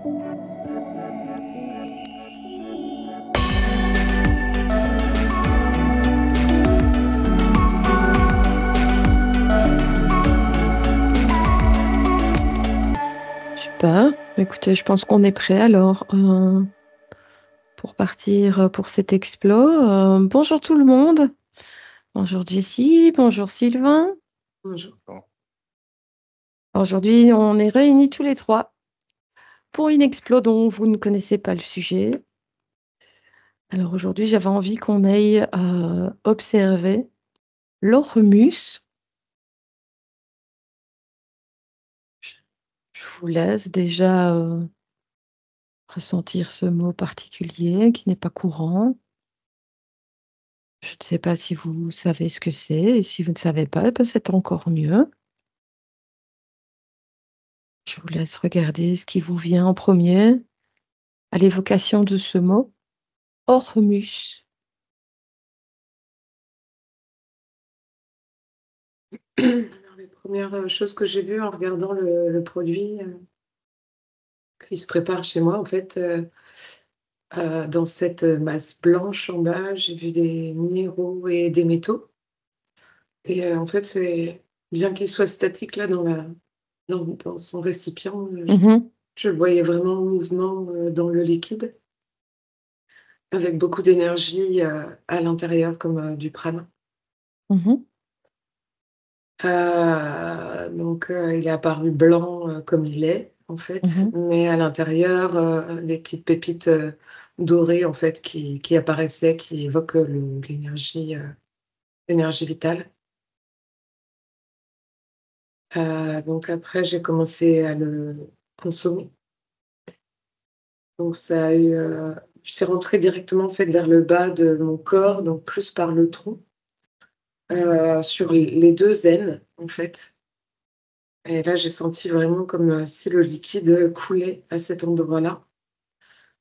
Super. Écoutez, je pense qu'on est prêt alors pour partir pour cet explo. Bonjour tout le monde. Bonjour Jessie, bonjour Sylvain. Bonjour. Aujourd'hui, on est réunis tous les trois pour une explo dont vous ne connaissez pas le sujet. Alors aujourd'hui, j'avais envie qu'on aille observer l'ormus. Je vous laisse déjà ressentir ce mot particulier qui n'est pas courant. Je ne sais pas si vous savez ce que c'est, et si vous ne savez pas, ben, c'est encore mieux. Je vous laisse regarder ce qui vous vient en premier à l'évocation de ce mot, ormus. Alors, les premières choses que j'ai vues en regardant le produit qui se prépare chez moi, en fait, dans cette masse blanche en bas, j'ai vu des minéraux et des métaux. Et en fait, bien qu'il soit statique là dans son récipient, Mhm, je le voyais vraiment en mouvement dans le liquide, avec beaucoup d'énergie à l'intérieur, comme du prana. mhm, Donc il est apparu blanc, comme il est, en fait, mhm. mais à l'intérieur, des petites pépites, dorées, en fait, qui apparaissaient, qui évoquent, l'énergie vitale. Donc après, j'ai commencé à le consommer. Donc ça a eu, c'est rentré directement, en fait, vers le bas de mon corps, donc plus par le tronc, sur les 2 aines, en fait. Et là, j'ai senti vraiment comme, si le liquide coulait à cet endroit-là.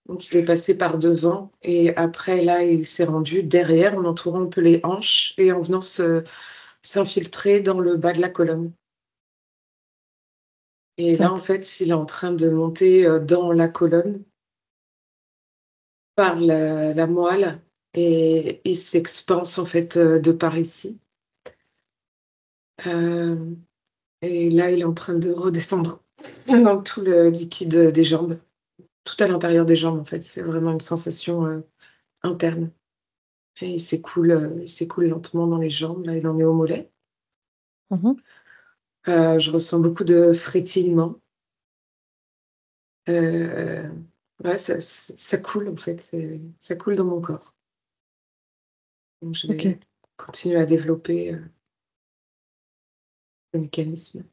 Donc il est passé par devant et après là, il s'est rendu derrière en entourant un peu les hanches et en venant s'infiltrer dans le bas de la colonne. Et C'est là, en fait, il est en train de monter, dans la colonne par la moelle et il s'expanse, en fait, de par ici. Hem Et là, il est en train de redescendre dans tout le liquide, des jambes, tout à l'intérieur des jambes, en fait. C'est vraiment une sensation, interne. Et il s'écoule lentement dans les jambes. Là, il en est au mollet. mhm. Je ressens beaucoup de frétillement. Heu, ouais, ça coule, en fait, ça coule dans mon corps. Donc je Ok, vais continuer à développer, le mécanisme.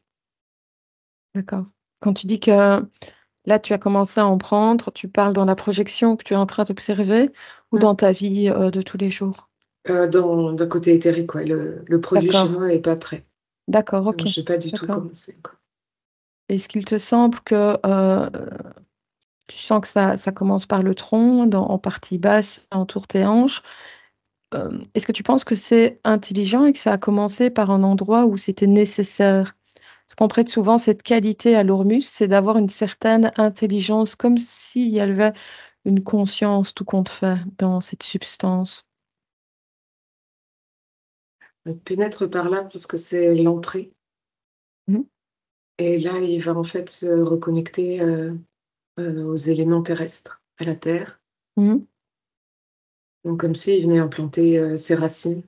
d'accord. Quand tu dis que là, tu as commencé à en prendre, tu parles dans la projection que tu es en train d'observer ou Mmh. dans ta vie de tous les jours? D'un côté éthérique, ouais, le produit chez D'accord, moi est pas prêt. d'accord, Donc ok, j'ai pas du tout d'accord. commencé encore. Est-ce qu'il te semble que tu sens que ça commence par le tronc, en partie basse, ça entoure tes hanches? Est-ce que tu penses que c'est intelligent et que ça a commencé par un endroit où c'était nécessaire? Parce qu'on prête souvent cette qualité à l'ormus, c'est d'avoir une certaine intelligence, comme s'il y avait une conscience tout compte fait dans cette substance. Elle pénètre par là parce que c'est l'entrée Mmh. et là, il va en fait se reconnecter, aux éléments terrestres, à la terre. Mmh. Donc comme s'il venait implanter, ses racines.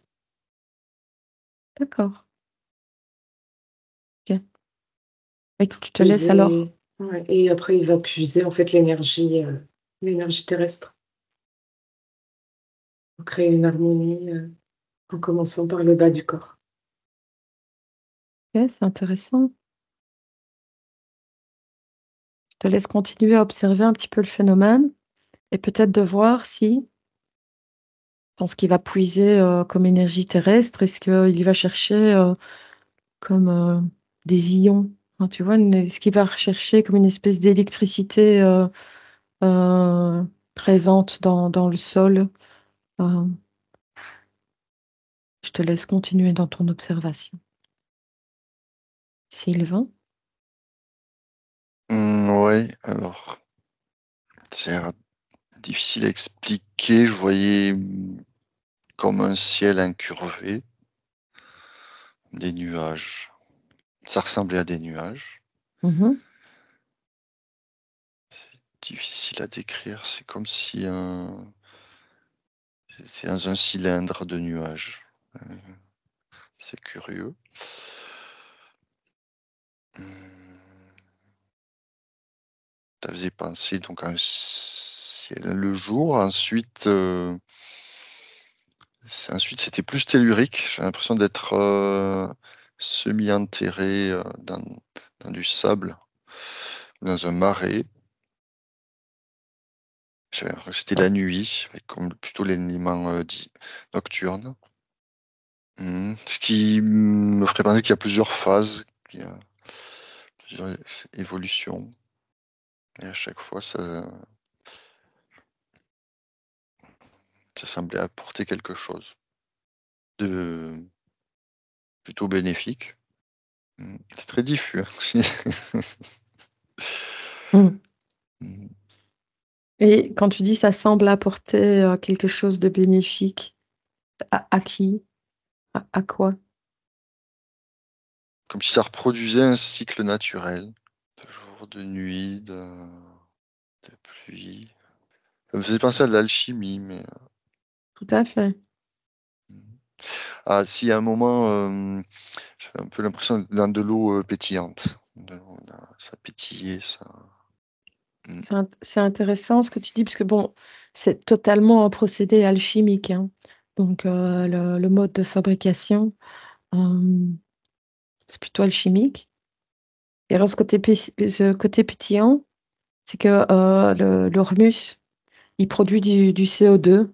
D'accord, OK. Écoute, je te laisse alors. Puiser, ouais, et après il va puiser en fait l'énergie terrestre pour créer une harmonie, en commençant par le bas du corps. OK, c'est intéressant. Je te laisse continuer à observer un petit peu le phénomène et peut-être de voir si, dans ce qu'il va puiser, comme énergie terrestre, est-ce qu'il va chercher, comme, des ions, enfin, tu vois? Ce qu'il va rechercher comme une espèce d'électricité, heu, présente dans le sol. Heu, je te laisse continuer dans ton observation. Sylvain? Oui, alors C'est difficile à expliquer. Je voyais comme un ciel incurvé, des nuages. Ça ressemblait à des nuages. Mhm. Difficile à décrire. C'est comme si c'était dans un cylindre de nuages. C'est curieux. Ça faisait penser donc à un ciel le jour. Ensuite, c'était plus tellurique. J'ai l'impression d'être semi-enterré dans du sable, dans un marais. J'avais l'impression que c'était la nuit, avec comme plutôt l'élément nocturne. Ce qui me ferait penser qu'il y a plusieurs phases, qu'il y a plusieurs évolutions. Et à chaque fois, ça semblait apporter quelque chose de plutôt bénéfique. C'est très diffus, hein. Mm. Mm. Et quand tu dis ça semble apporter quelque chose de bénéfique, à qui? À quoi? Comme si ça reproduisait un cycle naturel, de jour, de nuit, de pluie. Ça me faisait penser à de l'alchimie, mais Tout à fait. ah, si à un moment, j'avais un peu l'impression d'être dans de l'eau pétillante. Ça pétillait, ça. C'est intéressant ce que tu dis, parce que bon, c'est totalement un procédé alchimique, hein. Donc, le mode de fabrication, euh, c'est plutôt alchimique. Et alors, ce côté pétillant, c'est que l'hormus, il produit du CO2.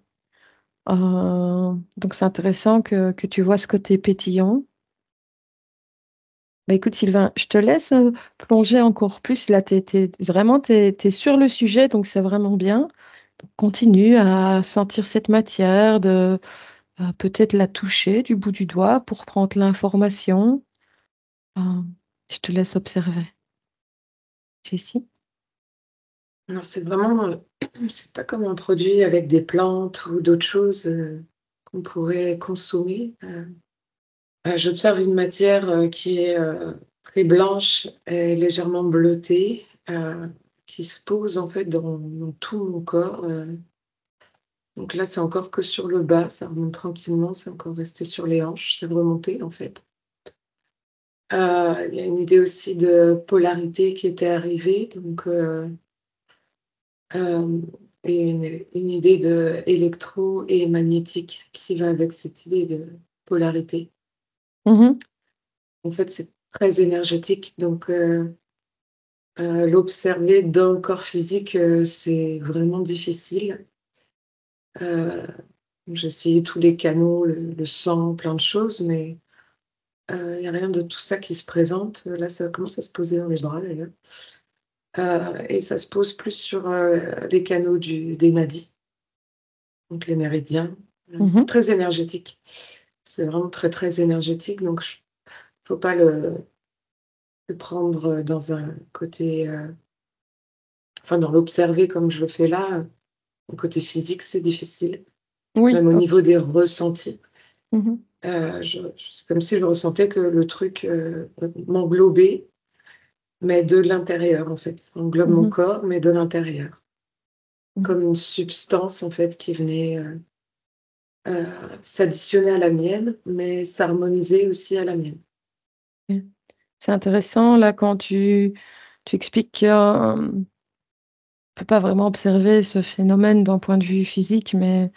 Donc, c'est intéressant que tu vois ce côté pétillant. Bah, écoute, Sylvain, je te laisse plonger encore plus. Là, vraiment, t'es sur le sujet, donc c'est vraiment bien. Continue à sentir cette matière, peut-être la toucher du bout du doigt pour prendre l'information. Euh, je te laisse observer. Jessie? Non, c'est vraiment, c'est pas comme un produit avec des plantes ou d'autres choses qu'on pourrait consommer. J'observe une matière qui est très blanche et légèrement bleutée, qui se pose en fait dans tout mon corps. Donc là, c'est encore que sur le bas, ça remonte tranquillement, c'est encore resté sur les hanches, c'est remonté en fait. Il y a une idée aussi de polarité qui était arrivée, donc et une idée de électro et magnétique qui va avec cette idée de polarité. Mhm, En fait, c'est très énergétique, donc l'observer dans le corps physique, c'est vraiment difficile. Euh, j'ai essayé tous les canaux, le sang, plein de choses, mais il n'y a rien de tout ça qui se présente. Là, ça commence à se poser dans les bras, d'ailleurs. Et ça se pose plus sur les canaux des nadis, donc les méridiens. C'est mhm. très énergétique. C'est vraiment très, très énergétique. Donc, il ne faut pas le prendre dans un côté, enfin, dans l'observer comme je le fais là. Au côté physique, c'est difficile, Oui, même au ok. niveau des ressentis. Mhm, C'est comme si je ressentais que le truc m'englobait, mais de l'intérieur, en fait. Ça englobe mon mhm, corps, mais de l'intérieur. mhm. Comme une substance, en fait, qui venait s'additionner à la mienne, mais s'harmoniser aussi à la mienne. Ok. C'est intéressant là quand tu expliques qu'on ne peut pas vraiment observer ce phénomène d'un point de vue physique, mais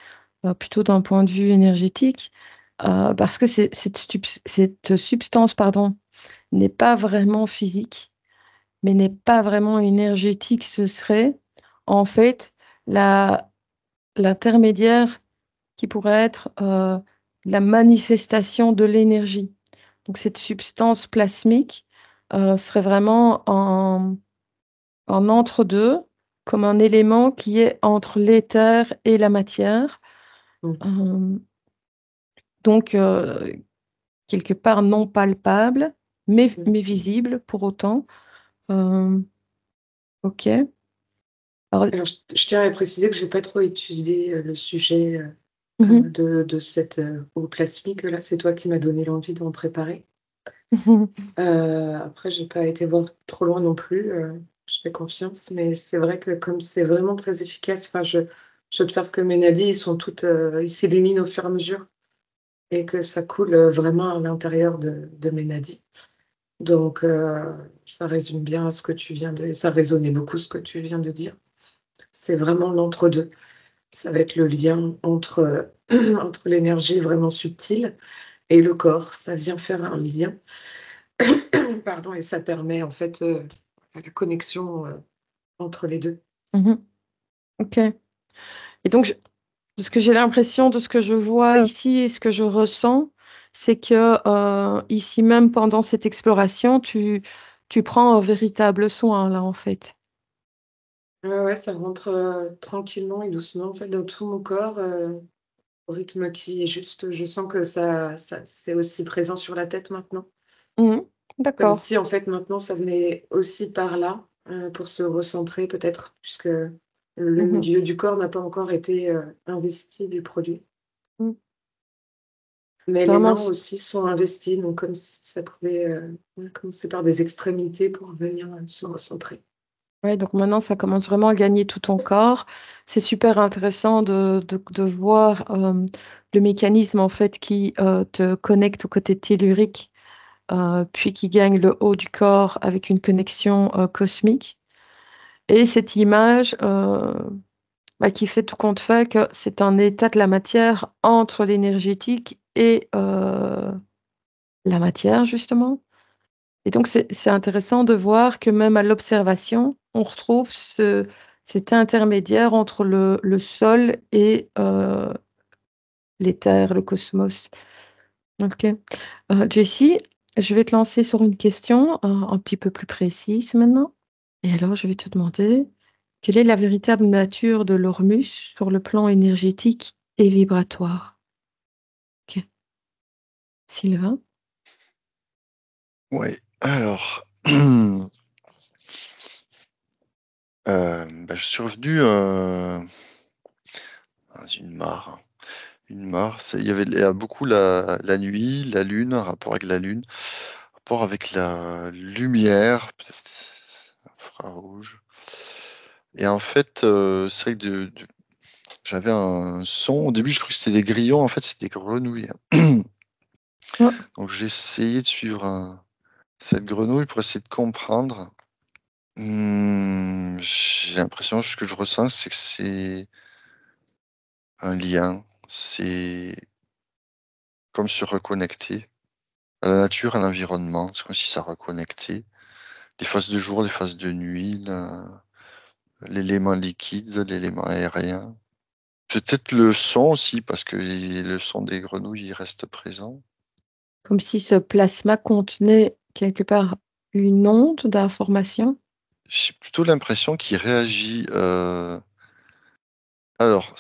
plutôt d'un point de vue énergétique, parce que cette substance, pardon, n'est pas vraiment physique, mais n'est pas vraiment énergétique. Ce serait en fait la, l'intermédiaire qui pourrait être la manifestation de l'énergie. Donc cette substance plasmique serait vraiment en entre-deux, comme un élément qui est entre l'éther et la matière. Mm. Euh, donc quelque part non palpable, Mm. mais visible pour autant. Euh, ok. Alors, Alors, je tiens à préciser que je n'ai pas trop étudié le sujet mhm, de cette eau plasmique. Là, c'est toi qui m'as donné l'envie d'en préparer. Après, j'ai pas été voir trop loin non plus. Je fais confiance, mais c'est vrai que comme c'est vraiment très efficace, enfin, j'observe que mes nadis, ils s'illuminent au fur et à mesure et que ça coule vraiment à l'intérieur de mes nadis. Donc, ça résume bien ce que tu viens de, ça résonnait beaucoup ce que tu viens de dire. C'est vraiment l'entre-deux. Ça va être le lien entre, entre l'énergie vraiment subtile et le corps. Ça vient faire un lien, pardon, et ça permet en fait la connexion entre les deux. mhm, ok. Et donc, de ce que j'ai l'impression, de ce que je vois ici et ce que je ressens, c'est que ici même pendant cette exploration, tu prends un véritable soin là en fait. Ouais, ouais, ça rentre tranquillement et doucement en fait dans tout mon corps, au rythme qui est juste. Je sens que c'est aussi présent sur la tête maintenant. Mhm, Comme d'accord. si en fait maintenant ça venait aussi par là, pour se recentrer peut-être, puisque le Mhm, milieu du corps n'a pas encore été investi du produit. mhm. Mais C'est les vraiment, mains aussi sont investies, donc comme si ça pouvait ouais, commencer par des extrémités pour venir se recentrer. ouais, donc maintenant ça commence vraiment à gagner tout ton corps. C'est super intéressant de voir le mécanisme en fait qui te connecte au côté tellurique, puis qui gagne le haut du corps avec une connexion cosmique. Et cette image bah, qui fait tout compte fait que c'est un état de la matière entre l'énergétique et la matière, justement. Et donc, c'est intéressant de voir que même à l'observation, on retrouve cet intermédiaire entre le sol et l'éther, le cosmos. Ok. Jessie, je vais te lancer sur une question un petit peu plus précise maintenant. Et alors, je vais te demander, quelle est la véritable nature de l'hormus sur le plan énergétique et vibratoire? Ok. Sylvain? Ouais, alors, bah, je suis revenu dans une mare. Une mare, il y a beaucoup la nuit, la lune, un rapport avec la lune, un rapport avec la lumière, peut-être infrarouge. Et en fait, c'est vrai que j'avais un son. Au début, je croyais que c'était des grillons. En fait, c'était des grenouilles. Ouais. Donc, j'ai essayé de suivre cette grenouille pour essayer de comprendre. J'ai l'impression, ce que je ressens, c'est que c'est un lien. C'est comme se reconnecter à la nature, à l'environnement. C'est comme si ça reconnectait. Les phases de jour, les phases de nuit, l'élément liquide, l'élément aérien. Peut-être le son aussi, parce que le son des grenouilles, il reste présent. Comme si ce plasma contenait quelque part une onde d'information. J'ai plutôt l'impression qu'il réagit. Alors,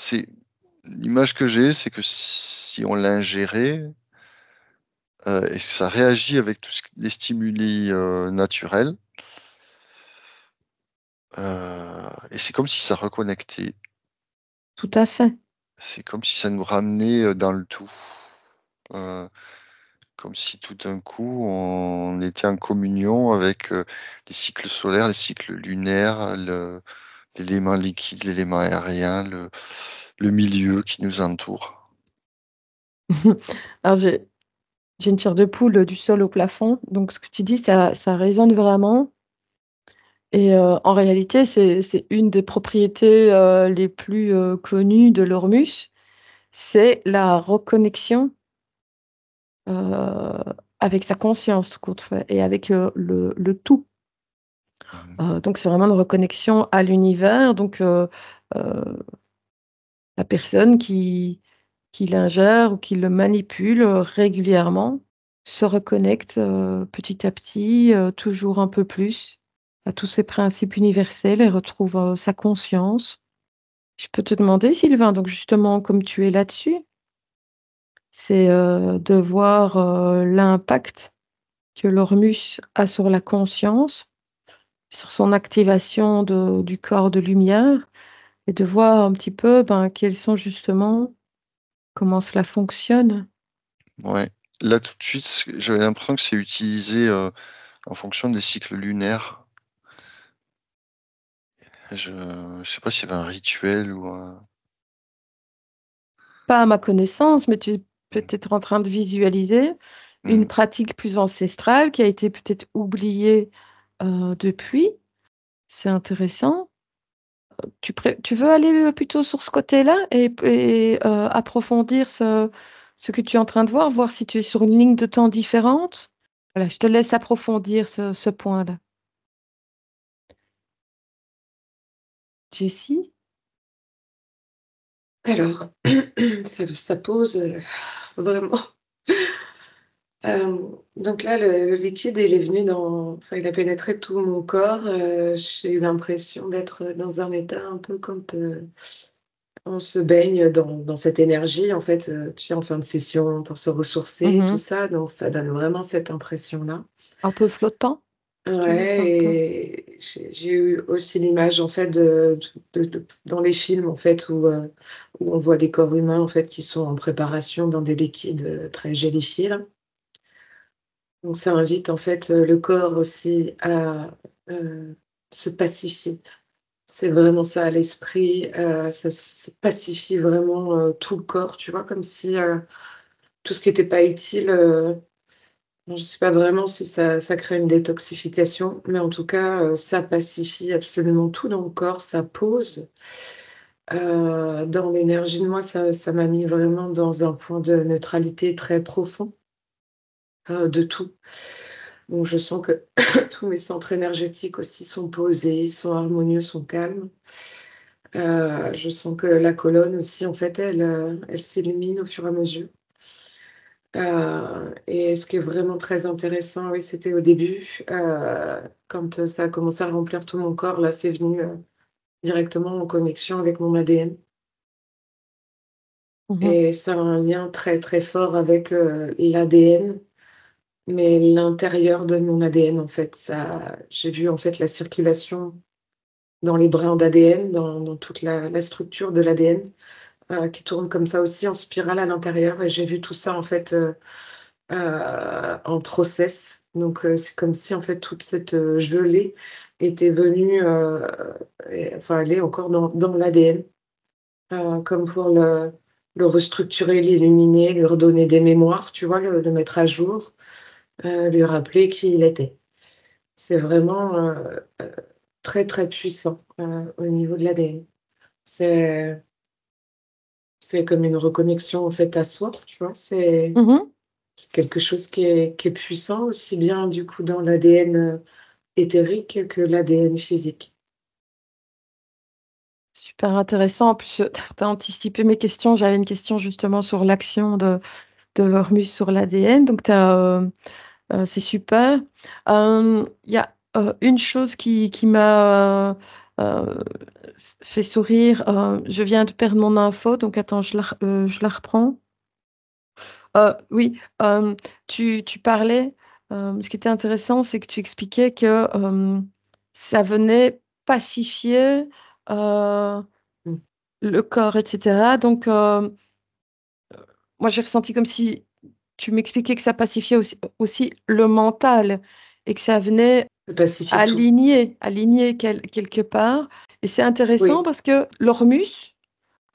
l'image que j'ai, c'est que si on l'ingérait et que ça réagit avec tous les stimuli naturels, et c'est comme si ça reconnectait. Tout à fait. C'est comme si ça nous ramenait dans le tout. Euh, Comme si tout d'un coup on était en communion avec les cycles solaires, les cycles lunaires, l'élément liquide, l'élément aérien, le milieu qui nous entoure. Alors, j'ai une chair de poule du sol au plafond. Donc, ce que tu dis, ça résonne vraiment. Et en réalité, c'est une des propriétés les plus connues de l'hormus, c'est la reconnexion euh, avec sa conscience, tout compte fait, et avec le tout. Mhm. Donc, c'est vraiment une reconnexion à l'univers. Donc, euh, la personne qui l'ingère ou qui le manipule régulièrement se reconnecte petit à petit, toujours un peu plus à tous ces principes universels et retrouve sa conscience. Je peux te demander, Sylvain, donc justement, comme tu es là-dessus, c'est de voir l'impact que l'hormus a sur la conscience sur son activation du corps de lumière et de voir un petit peu quels sont justement, comment cela fonctionne. Ouais. Là, tout de suite, j'avais l'impression que c'est utilisé en fonction des cycles lunaires. Je ne sais pas s'il y avait un rituel ou un... Pas à ma connaissance, mais tu es peut-être en train de visualiser une Mhm. pratique plus ancestrale qui a été peut-être oubliée depuis. C'est intéressant. Tu veux aller plutôt sur ce côté-là et approfondir ce que tu es en train de voir si tu es sur une ligne de temps différente. Voilà, je te laisse approfondir ce point-là. Jessie? Alors, ça pose vraiment. Donc là, le liquide, il est venu enfin, il a pénétré tout mon corps. J'ai eu l'impression d'être dans un état un peu quand on se baigne dans cette énergie, en fait, tu sais, en fin de session pour se ressourcer, tout Mhm. ça. Donc, ça donne vraiment cette impression-là. Un peu flottant, tu veux dire Ouais, un peu. et j'ai eu aussi l'image, en fait, dans les films, en fait, où on voit des corps humains, en fait, qui sont en préparation dans des liquides très gélifiés, là. Donc ça invite en fait, le corps aussi à, se pacifier. C'est vraiment ça, l'esprit, ça pacifie vraiment, tout le corps, tu vois? Comme si, tout ce qui était pas utile, bon, je sais pas vraiment si ça crée une détoxification, mais en tout cas, ça pacifie absolument tout dans le corps, ça pose, dans l'énergie de moi, ça m'a mis vraiment dans un point de neutralité très profond, de tout. Donc je sens que tous mes centres énergétiques aussi sont posés, sont harmonieux, sont calmes. Je sens que la colonne aussi, en fait, elle s'illumine au fur et à mesure. Et ce qui est vraiment très intéressant, oui, c'était au début, quand, ça a commencé à remplir tout mon corps, là, c'est venu, directement en connexion avec mon ADN Mhm. et ça a un lien très, très fort avec, l'ADN, mais l'intérieur de mon ADN, en fait. Ça j'ai vu, en fait, la circulation dans les brins d'ADN, dans toute la structure de l'ADN, qui tourne comme ça aussi en spirale à l'intérieur et j'ai vu tout ça en fait, en process. Donc, c'est comme si en fait toute cette, gelée était venue, et enfin elle est encore dans l'ADN, comme pour le restructurer, l'illuminer, lui redonner des mémoires, tu vois? Le mettre à jour, lui rappeler qui il était. C'est vraiment, très, très puissant, au niveau de l'ADN. C'est c'est comme une reconnexion, en fait, à soi, tu vois? Mhm. C'est quelque chose qui est puissant, aussi bien, du coup, dans l'ADN, éthérique que l'ADN physique. Super intéressant. En plus, tu as anticipé mes questions. J'avais une question justement sur l'action de l'hormus sur l'ADN. Donc, c'est super. Il y a une chose qui m'a fait sourire. Je viens de perdre mon info, donc attends, je la reprends. Oui, tu parlais, ce qui était intéressant, c'est que tu expliquais que ça venait pacifier Mmh. le corps, etc. Donc, moi, j'ai ressenti comme si tu m'expliquais que ça pacifiait aussi le mental et que ça venait Ça pacifie tout. aligner quelque part. Et c'est intéressant Oui, parce que l'hormus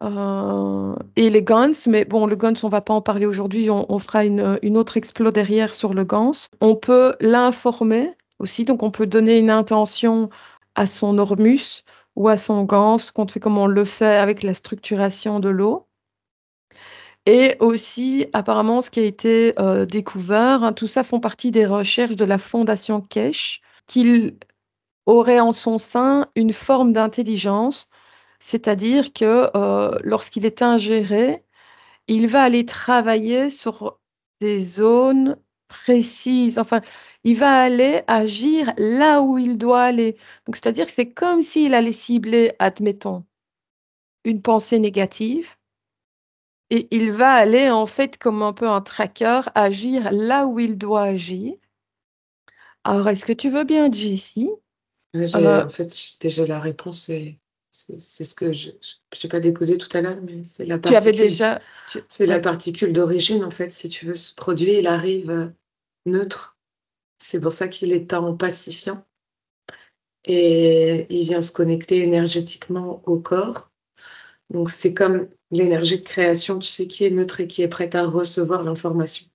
et les GANs, mais bon, le GANS, on va pas en parler aujourd'hui, on fera une autre explo derrière sur le GANS. On peut l'informer aussi, donc on peut donner une intention à son hormus ou à son GANS, qu'on fait comme on le fait avec la structuration de l'eau. Et aussi, apparemment, ce qui a été découvert, hein, tout ça font partie des recherches de la Fondation Kesh, qu'il aurait en son sein une forme d'intelligence, c'est-à-dire que lorsqu'il est ingéré, il va aller travailler sur des zones précises. Enfin, il va aller agir là où il doit aller. Donc, c'est-à-dire que c'est comme s'il allait cibler, admettons, une pensée négative et il va aller, en fait, comme un peu un tracker, agir là où il doit agir. Alors, est-ce que tu veux bien, Jessie, Euh, En fait, déjà la réponse, c'est ce que je n'ai pas déposé tout à l'heure, mais c'est la Tu avais particule. déjà... C'est la Oui, particule d'origine, en fait, si tu veux. Ce produit, il arrive neutre. C'est pour ça qu'il est en pacifiant. Et il vient se connecter énergétiquement au corps. Donc, c'est comme l'énergie de création, tu sais, qui est neutre et qui est prête à recevoir l'information.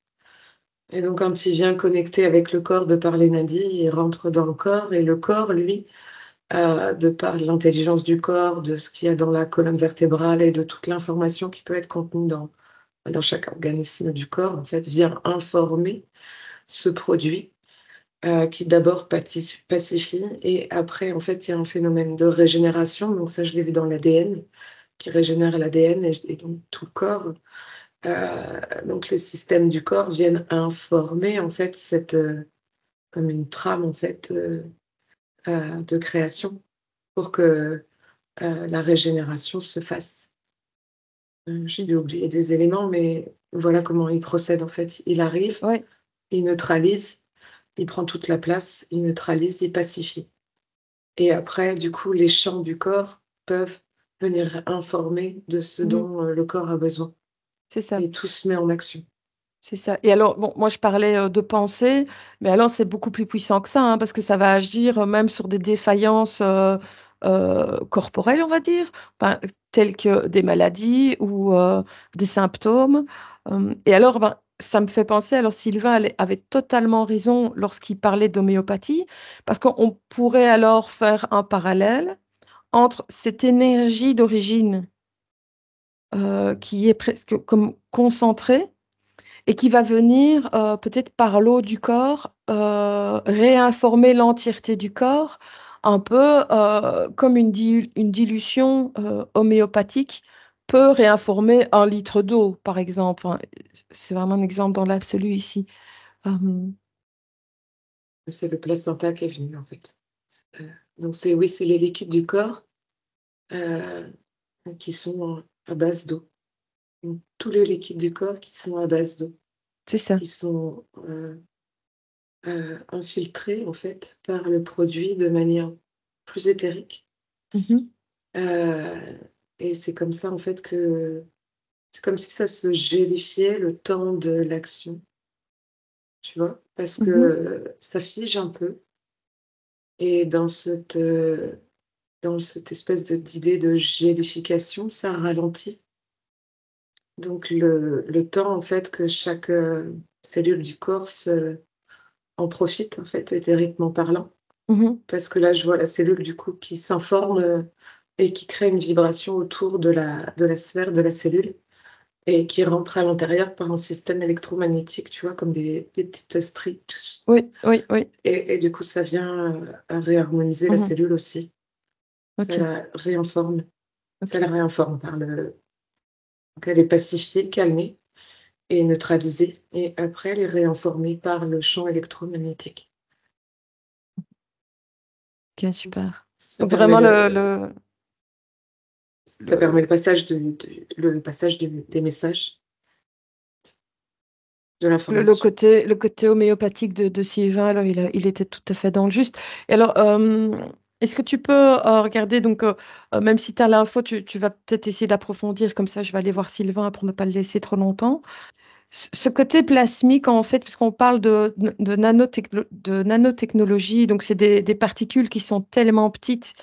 Et donc, quand il vient connecter avec le corps de par les nadis, il rentre dans le corps et le corps, lui, de par l'intelligence du corps, de ce qu'il y a dans la colonne vertébrale et de toute l'information qui peut être contenue dans chaque organisme du corps, en fait, vient informer ce produit qui d'abord pacifie et après, en fait, il y a un phénomène de régénération. Donc ça, je l'ai vu dans l'ADN, qui régénère l'ADN et donc tout le corps. Donc les systèmes du corps viennent informer, en fait, comme une trame, en fait, de création pour que la régénération se fasse. J'ai oublié des éléments, mais voilà comment il procède, en fait. Il arrive, oui, il neutralise, il prend toute la place, il neutralise, il pacifie. Et après, du coup, les champs du corps peuvent venir informer de ce mhm, dont le corps a besoin. c'est ça. Et tout se met en action. C'est ça. Et alors, bon, moi, je parlais de pensée, mais alors, c'est beaucoup plus puissant que ça, hein, parce que ça va agir même sur des défaillances corporelles, on va dire, enfin, telles que des maladies ou des symptômes. Et alors, ben, ça me fait penser, alors Sylvain avait totalement raison lorsqu'il parlait d'homéopathie, parce qu'on pourrait alors faire un parallèle entre cette énergie d'origine qui est presque comme concentrée et qui va venir peut-être par l'eau du corps réinformer l'entièreté du corps, un peu comme une dilution homéopathique peut réinformer un litre d'eau, par exemple. Enfin, c'est vraiment un exemple dans l'absolu ici. Euh, C'est le placenta qui est venu, en fait. Euh, donc, oui, c'est les liquides du corps euh, qui sont à base d'eau. Donc, tous les liquides du corps qui sont à base d'eau, c'est ça. qui sont infiltrés, en fait, par le produit de manière plus éthérique. Mhm, Euh, et c'est comme ça, en fait, que c'est comme si ça se gélifiait le temps de l'action, tu vois, parce que mhm, ça fige un peu. Et dans cette espèce d'idée de gélification, ça ralentit. Donc le temps, en fait, que chaque cellule du corps en profite, en fait, éthériquement parlant. mhm. Parce que là, je vois la cellule, du coup, qui s'informe et qui crée une vibration autour de la sphère de la cellule et qui rentre à l'intérieur par un système électromagnétique, tu vois, comme des petites stries. Oui, oui, oui. Et du coup, ça vient réharmoniser la Mhm. cellule aussi. Ça Ok, la réinforme. Ça la ok. réinforme par le... Donc, elle est pacifiée, calmée et neutralisée. Et après, elle est réinformée par le champ électromagnétique. Ok, Donc, super. ça Donc permet vraiment ça permet le, le passage, le passage des messages, de l'information. le côté homéopathique de Sylvain, alors il était tout à fait dans le juste. Et alors, est-ce que tu peux regarder, donc, même si tu as l'info, tu vas peut-être essayer d'approfondir, comme ça je vais aller voir Sylvain pour ne pas le laisser trop longtemps. Ce côté plasmique, en fait, puisqu'on parle de nanotechnologie, donc c'est des particules qui sont tellement petites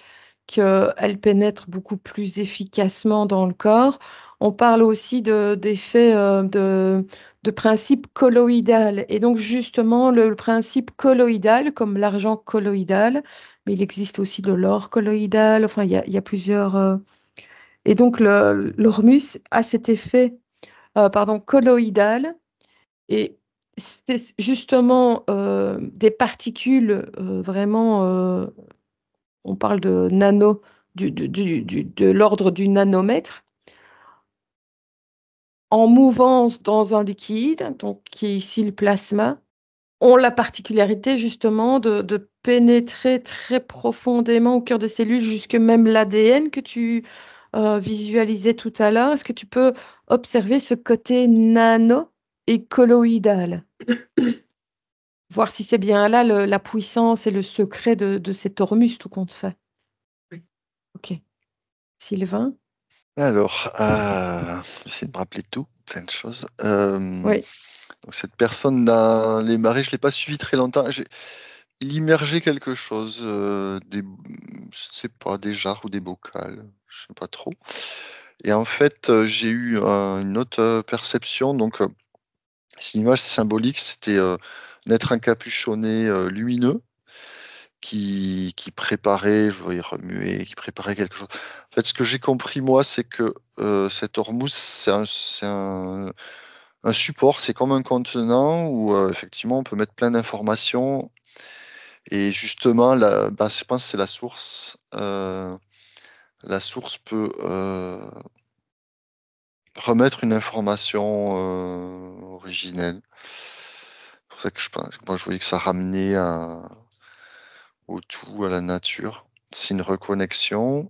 qu'elles pénètrent beaucoup plus efficacement dans le corps. On parle aussi d'effets de principe colloïdal. Et donc, justement, le principe colloïdal, comme l'argent colloïdal, mais il existe aussi de l'or colloïdal, enfin, il y a plusieurs. Et donc, l'hormus a cet effet, pardon, colloïdal. Et c'est justement des particules vraiment, on parle de nano, de l'ordre du nanomètre, en mouvance dans un liquide, donc qui est ici le plasma, ont la particularité justement de pénétrer très profondément au cœur de cellules, jusque même l'ADN que tu visualisais tout à l'heure. Est-ce que tu peux observer ce côté nano et colloïdal? voir si c'est bien là la puissance et le secret de cet Hormuz, tout compte fait. Oui. OK. Sylvain? Alors, j'essaie de me rappeler tout, plein de choses. Oui. Donc cette personne dans les marais, je l'ai pas suivi très longtemps. Il immergeait quelque chose, je sais pas, des jarres ou des bocals, je sais pas trop. Et en fait, j'ai eu, une autre, perception. Donc, c'est une image symbolique, c'était, un être encapuchonné, lumineux qui préparait, je voyais remuer, qui préparait quelque chose. En fait, ce que j'ai compris moi, c'est que, cet Hormuz, c'est un support, c'est comme un contenant où, effectivement, on peut mettre plein d'informations et justement je pense que c'est la source. La source peut, remettre une information, originelle. C'est pour ça que je pense moi, je voyais que ça ramenait au tout, à la nature. C'est une reconnexion.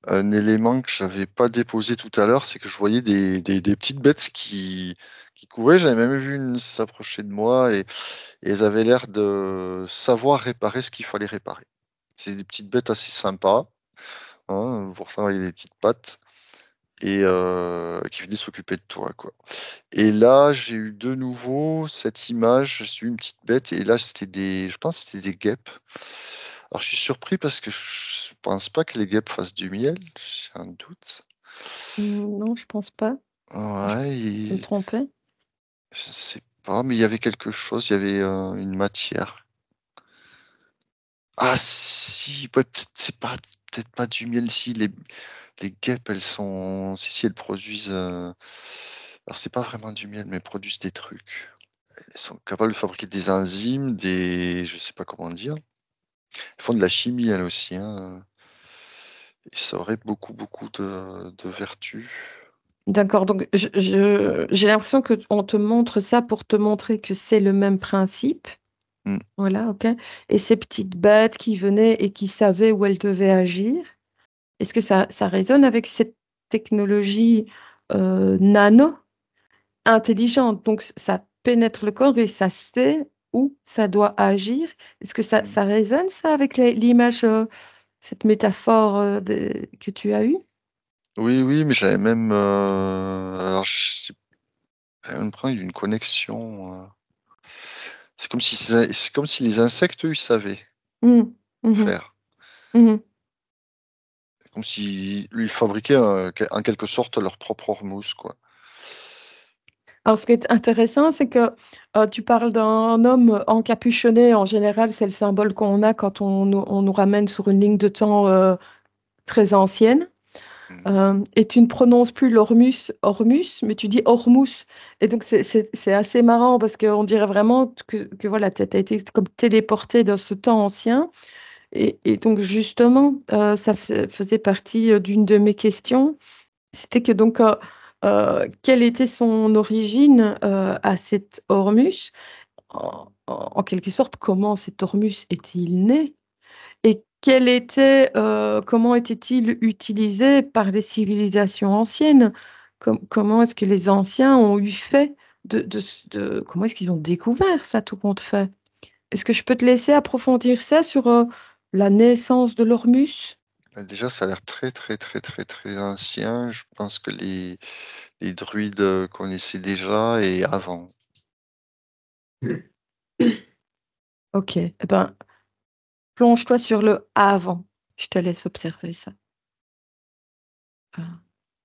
Un élément que j'avais pas déposé tout à l'heure, c'est que je voyais des petites bêtes qui couraient. J'avais même vu une s'approcher de moi et elles avaient l'air de savoir réparer ce qu'il fallait réparer. C'est des petites bêtes assez sympas, hein, pour ça, il y a des petites pattes et qui venaient s'occuper de toi, quoi. Et là, j'ai eu de nouveau cette image, j'ai eu une petite bête et là, je pense que c'était des guêpes. Alors, je suis surpris parce que je pense pas que les guêpes fassent du miel, j'ai un doute. Non, je pense pas. Je Ouais, peux me tromper? je sais pas, mais il y avait quelque chose, il y avait, une matière. Ah si, ouais, peut-être pas du miel, si les guêpes, elles sont si, elles produisent, alors c'est pas vraiment du miel, mais elles produisent des trucs. Elles sont capables de fabriquer des enzymes, je sais pas comment dire. Elles font de la chimie, elles aussi, hein, et ça aurait beaucoup, beaucoup de vertus. D'accord, donc j'ai l'impression qu'on te montre ça pour te montrer que c'est le même principe. Mmh. Voilà, OK, et ces petites bêtes qui venaient et qui savaient où elles devaient agir, est-ce que ça résonne avec cette technologie, nano intelligente? Donc ça pénètre le corps et ça sait où ça doit agir. Est-ce que ça Mmh. ça résonne ça avec l'image, cette métaphore, que tu as eue? Oui, oui, mais j'avais même, alors je sais j'avais l'impression qu'il y a une connexion, c'est comme si les insectes, eux, ils savaient Mmh. Mmh mh. faire. Mmh. Comme s'ils ils fabriquaient, en quelque sorte leur propre hormuz, quoi. Alors ce qui est intéressant, c'est que, tu parles d'un homme encapuchonné. En général, c'est le symbole qu'on a quand on nous ramène sur une ligne de temps, très ancienne. Mmh. Et tu ne prononces plus l'hormus, hormus, mais tu dis hormus, et donc c'est assez marrant parce qu'on dirait vraiment que voilà, tu as été comme téléporté dans ce temps ancien, et donc justement, ça faisait partie, d'une de mes questions. C'était que donc, quelle était son origine, à cet hormus? En quelque sorte, comment cet hormus est-il né? Et comment était-il utilisé par les civilisations anciennes? Comment est-ce que les anciens ont eu fait comment est-ce qu'ils ont découvert ça, tout compte fait? Est-ce que je peux te laisser approfondir ça sur, la naissance de l'Hormuz? Bah, déjà, ça a l'air très, très, très, très, très ancien. Je pense que les druides, connaissaient déjà et avant. OK, et ben, plonge-toi sur le avant. Je te laisse observer ça.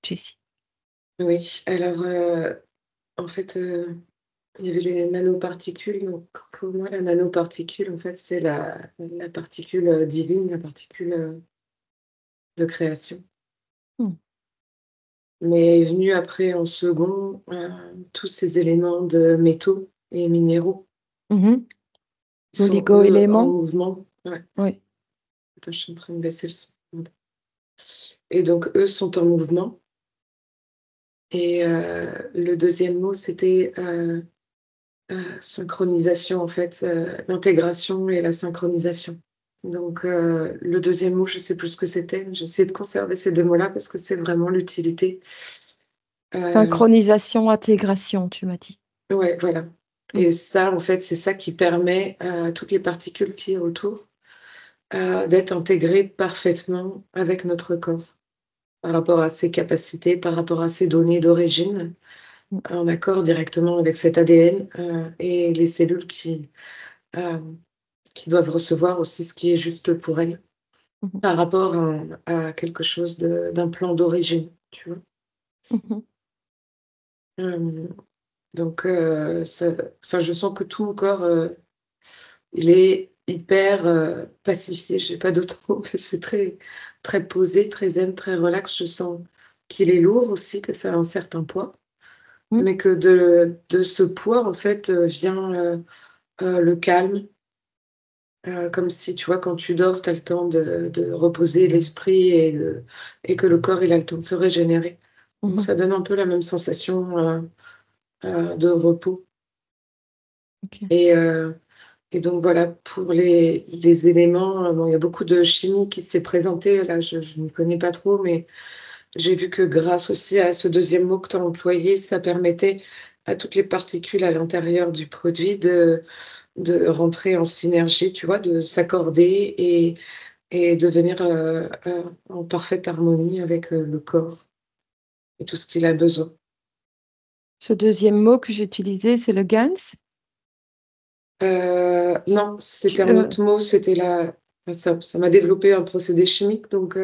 Jessie. Oui, alors, en fait, il y avait les nanoparticules. Donc pour moi, la nanoparticule, en fait, c'est la particule, divine, la particule, de création. Mmh. Mais est venu après en second, tous ces éléments de métaux et minéraux. Mmh. Ils sont, eux, en L'oligo-élément? mouvement. Ouais. Oui. Attends, je suis en train de baisser le son. Et donc eux sont en mouvement et le deuxième mot, c'était, synchronisation, en fait, l'intégration et la synchronisation. Donc le deuxième mot, je sais plus ce que c'était, mais j'ai essayé de conserver ces 2 mots-là parce que c'est vraiment l'utilité. Synchronisation, intégration, tu m'as dit. Ouais, voilà. Et ça, en fait, c'est ça qui permet à toutes les particules qui est autour d'être intégrées parfaitement avec notre corps, par rapport à ses capacités, par rapport à ses données d'origine, Mmh. en accord directement avec cet ADN et les cellules qui doivent recevoir aussi ce qui est juste pour elles, Mmh. par rapport à quelque chose d'un plan d'origine, tu vois. Mmh. Euh, donc, enfin, je sens que tout mon corps, il est hyper pacifié, je sais pas d'autre mot, mais c'est très, très posé, très zen, très relax. Je sens qu'il est lourd aussi, que ça a un certain poids, Mmh. mais que de ce poids, en fait, vient le calme. Comme si, tu vois, quand tu dors, tu as le temps de reposer l'esprit et que le corps, il a le temps de se régénérer. Donc Mmh. ça donne un peu la même sensation de repos. OK. Et, heu et donc voilà, pour les éléments, bon, il y a beaucoup de chimie qui s'est présentée. Là, je ne connais pas trop, mais j'ai vu que grâce aussi à ce deuxième mot que tu as employé, ça permettait à toutes les particules à l'intérieur du produit de rentrer en synergie, tu vois? De s'accorder et devenir, en parfaite harmonie avec, le corps et tout ce qu'il a besoin. Ce deuxième mot que j'ai utilisé, c'est le GANS? Non, Tu c'était un autre mot, c'était la ça m'a développé un procédé chimique donc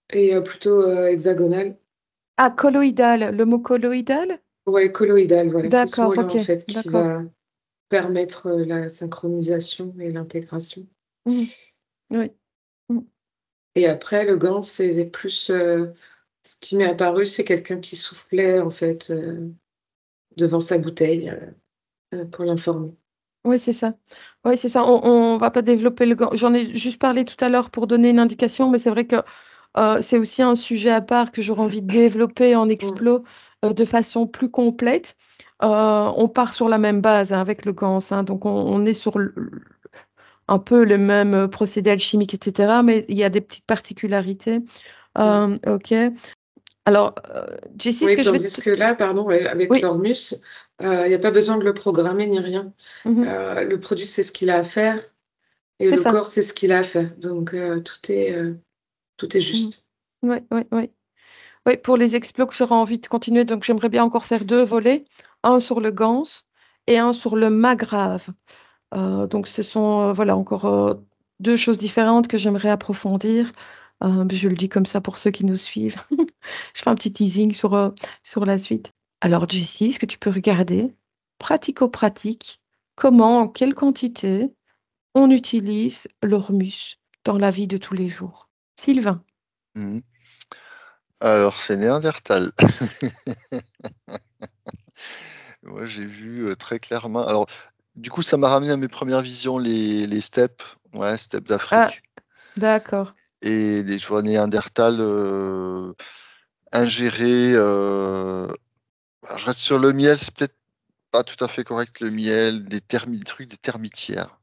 plutôt, hexagonal. ah, colloïdal, le mot colloïdal? Ouais, colloïdal, voilà, c'est ce D'accord, mot-là, OK, en fait, qui d'accord. va permettre, la synchronisation et l'intégration Mmh. Oui. Mmh. et après le gant, c'est plus, ce qui m'est apparu, c'est quelqu'un qui soufflait, en fait, devant sa bouteille, pour l'informer. Ouais, c'est ça. Ouais, c'est ça. On va pas développer le GAN. J'en ai juste parlé tout à l'heure pour donner une indication, mais c'est vrai que, c'est aussi un sujet à part que j'aurais envie de développer en Mmh, explo, de façon plus complète. On part sur la même base, hein, avec le GANS, hein, donc on est sur un peu le même, procédé alchimique et cetera, mais il y a des petites particularités. mmh. OK. Alors, Jessie, ce Oui, que je vais tandis te que là, pardon, ouais, avec oui. l'Ormus, il y a pas besoin de le programmer ni rien. Mmh. Le produit sait ce qu'il a à faire et C'est le ça. corps sait ce qu'il a à faire. Donc tout est Mmh. juste. Ouais, ouais, ouais. Ouais, pour les explos que j'aurais envie de continuer, donc j'aimerais bien encore faire 2 volets, un sur le Gans et un sur le Magrave. Donc ce sont, voilà encore, 2 choses différentes que j'aimerais approfondir. Je le dis comme ça pour ceux qui nous suivent. Je fais un petit teasing sur la suite. Alors Jessie, est-ce que tu peux regarder, pratico-pratique, comment, en quelle quantité on utilise l'hormus dans la vie de tous les jours? Sylvain? Mmh. Alors, c'est Néandertal. Moi, j'ai vu, très clairement alors, du coup, ça m'a ramené à mes premières visions, les steppes, ouais, steppes Ah, d'Afrique d'accord. et les je vois Néandertal, ingérer, alors je reste sur le miel, c'est peut-être pas tout à fait correct le miel, des trucs des termitières.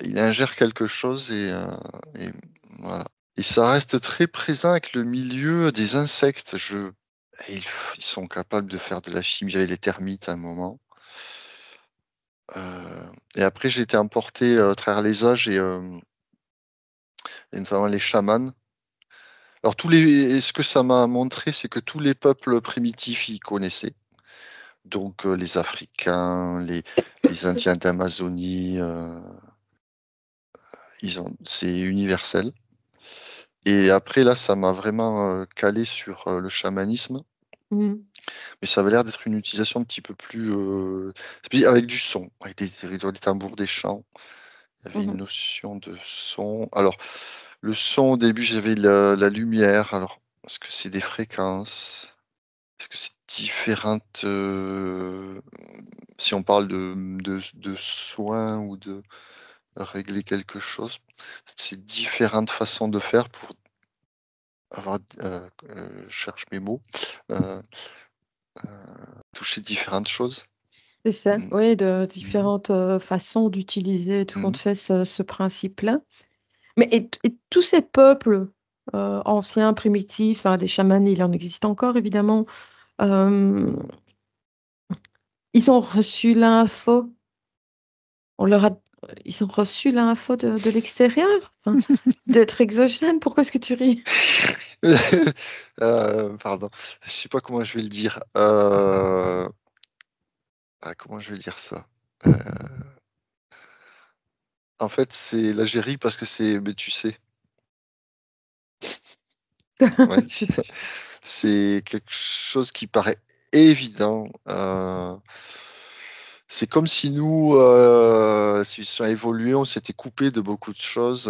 Il ingère quelque chose et voilà et ça reste très présent avec le milieu des insectes. Et ils sont capables de faire de la chimie. J'avais les termites à un moment, et après j'ai été emporté, à travers les âges et notamment les chamans. Alors ce que ça m'a montré, c'est que tous les peuples primitifs, ils connaissaient. Donc les Africains, les Indiens d'Amazonie, c'est universel. Et après là, ça m'a vraiment, calé sur, le chamanisme, Mmh. mais ça avait l'air d'être une utilisation un petit peu plus, puis avec du son, avec des tambours, des chants. Il y avait Mmh une mh. notion de son. Alors, le son, au début, j'avais la lumière. Alors, est-ce que c'est des fréquences? Est-ce que c'est différentes, si on parle de soins ou de régler quelque chose, c'est différentes façons de faire pour avoir, je cherche mes mots, heu toucher différentes choses. C'est ça, Mmh. oui, de Mmh. différentes, façons d'utiliser tout compte Mmh. fait ce principe-là. Mais et tous ces peuples, anciens, primitifs, hein, des chamans, il en existe encore évidemment, hem, Ils ont reçu l'info. On leur a... Ils ont reçu l'info de l'extérieur, enfin, d'être exogène. Pourquoi est-ce que tu ris? Pardon, je sais pas comment je vais le dire. Comment je vais dire ça? En fait, c'est l'Algérie parce que c'est, mais tu sais, ouais, c'est quelque chose qui paraît évident. C'est comme si nous, civilisations évolué, on s'était coupé de beaucoup de choses.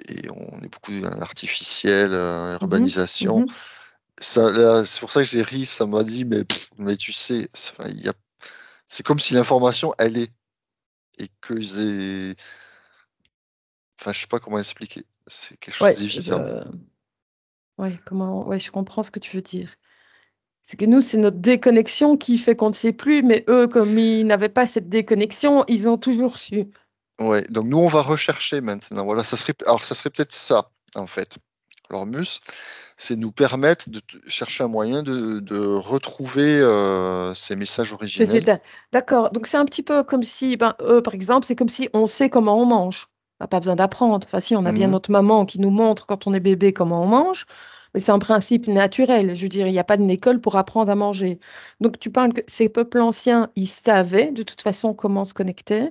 Et on est beaucoup dans l'artificiel, Mhm, urbanisation. mhm. Ça, là, c'est pour ça que j'ai ri, ça m'a dit, mais tu sais, c'est comme si l'information, elle est, et que j'ai. Enfin, je sais pas comment expliquer. C'est quelque chose Ouais, d'évident. ouais, ouais, je comprends ce que tu veux dire. C'est que nous, c'est notre déconnexion qui fait qu'on ne sait plus, mais eux, comme ils n'avaient pas cette déconnexion, ils ont toujours su. Ouais, donc nous, on va rechercher maintenant. Voilà, alors ça serait peut-être ça, en fait. L'Ormus, c'est nous permettre de chercher un moyen de retrouver ces messages originels. D'accord. Donc c'est un petit peu comme si, ben, eux, par exemple, c'est comme si on sait comment on mange. On n'a pas besoin d'apprendre. Enfin, si, on a bien Mhm. notre maman qui nous montre quand on est bébé comment on mange, mais c'est un principe naturel. Je veux dire, il n'y a pas d'une école pour apprendre à manger. Donc tu parles que ces peuples anciens, ils savaient de toute façon comment se connecter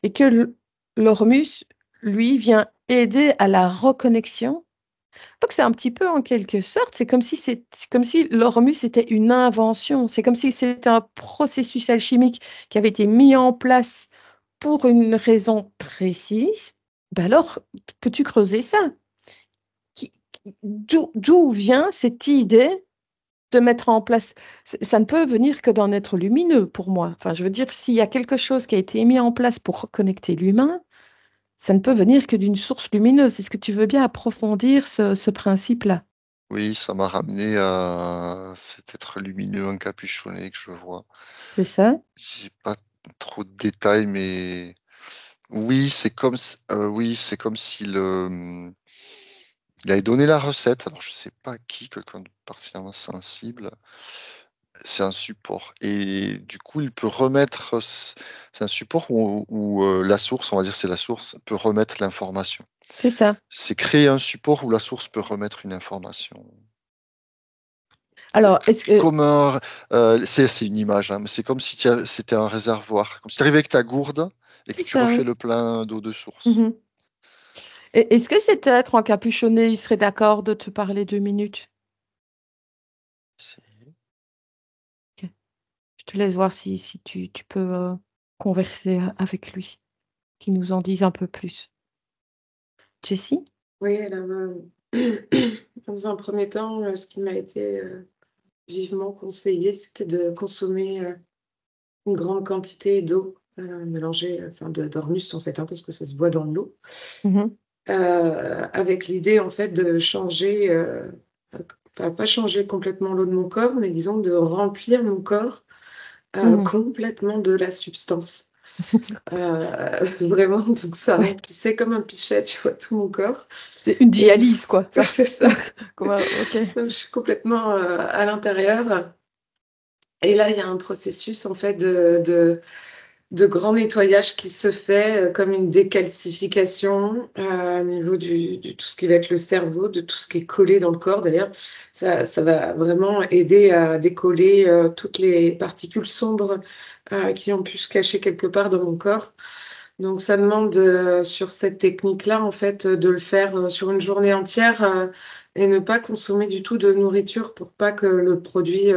et que l'Ormus, lui, vient aider à la reconnexion. Donc c'est un petit peu en quelque sorte, c'est comme si l'Ormus était une invention, c'est comme si c'était un processus alchimique qui avait été mis en place pour une raison précise. Ben alors, peux-tu creuser ça? D'où vient cette idée de mettre en place? Ça ne peut venir que d'un être lumineux pour moi. Enfin, je veux dire, s'il y a quelque chose qui a été mis en place pour reconnecter l'humain, ça ne peut venir que d'une source lumineuse. Est-ce que tu veux bien approfondir ce principe-là? Oui, ça m'a ramené à cet être lumineux encapuchonné que je vois. C'est ça? J'ai pas trop de détails, mais oui, c'est comme si il avait donné la recette. Alors, je sais pas à qui, quelqu'un de particulièrement sensible. C'est un support. Et du coup, il peut remettre. C'est un support où la source, on va dire c'est la source, peut remettre l'information. C'est ça. C'est créer un support où la source peut remettre une information. Alors, est-ce que... Comme c'est une image, hein, mais c'est comme si c'était un réservoir. Comme si tu arrivais avec ta gourde et que C'est tu ça, refais oui. le plein d'eau de source. Mhm. Et est-ce que cet être encapuchonné, il serait d'accord de te parler 2 minutes? C'est- Ok. Je te laisse voir si tu peux converser avec lui, qu'il nous en dise un peu plus. Jessie? Oui, alors, dans un premier temps, ce qui m'a été vivement conseillé, c'était de consommer une grande quantité d'eau mélangée, enfin d'ormus en fait, hein, parce que ça se boit dans l'eau, Mhm, avec l'idée en fait de changer, enfin pas changer complètement l'eau de mon corps, mais disons de remplir mon corps mhm. complètement de la substance. Vraiment, donc ça Ouais, remplissait comme un pichet, tu vois, tout mon corps. c'est une Et dialyse, quoi. Enfin, c'est ça. ok. Donc, je suis complètement à l'intérieur. Et là, il y a un processus en fait de grand nettoyage qui se fait comme une décalcification au niveau du tout ce qui va être le cerveau, de tout ce qui est collé dans le corps. D'ailleurs, ça va vraiment aider à décoller toutes les particules sombres qui ont pu se cacher quelque part dans mon corps. Donc, ça demande sur cette technique-là, en fait, de le faire sur une journée entière et ne pas consommer du tout de nourriture pour pas que le produit